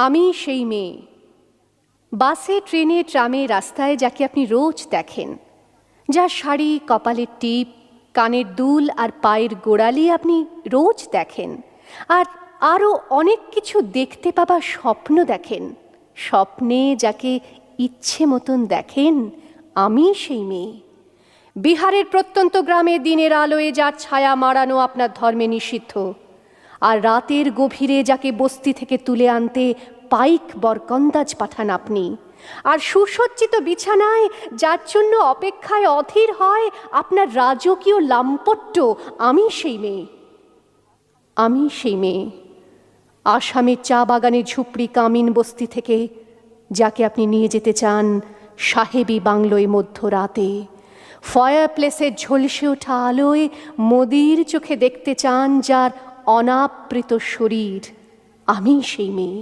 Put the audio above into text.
আমি সেই মেয়ে। বাসে, ট্রেনে, ট্রামে, রাস্তায় যাকে আপনি রোজ দেখেন, যার শাড়ি, কপালের টিপ, কানের দুল আর পায়ের গোড়ালি আপনি রোজ দেখেন, আর আরও অনেক কিছু দেখতে পাবার স্বপ্ন দেখেন। স্বপ্নে যাকে ইচ্ছে মতন দেখেন, আমি সেই মেয়ে। বিহারের প্রত্যন্ত গ্রামে দিনের আলোয় যার ছায়া মাড়ানো আপনার ধর্মে নিষিদ্ধ, আর রাতের গভীরে যাকে বস্তি থেকে তুলে আনতে পাইক বরকন্দাজ পাঠান আপনি, আর সুসজ্জিত বিছানায় যার জন্য অপেক্ষায় অধীর হয় আপনার রাজকীয় লাম্পট্য, আমি সেই মেয়ে। আমি সেই মেয়ে। আসামের চা বাগানের ঝুপড়ি কামিন বস্তি থেকে যাকে আপনি নিয়ে যেতে চান সাহেবী বাংলোয় মধ্যরাতে, ফায়ার প্লেসের ঝলসে ওঠা আলোয় মোদির চোখে দেখতে চান যার অনাবৃত শরীর, আমি সেই মেয়ে।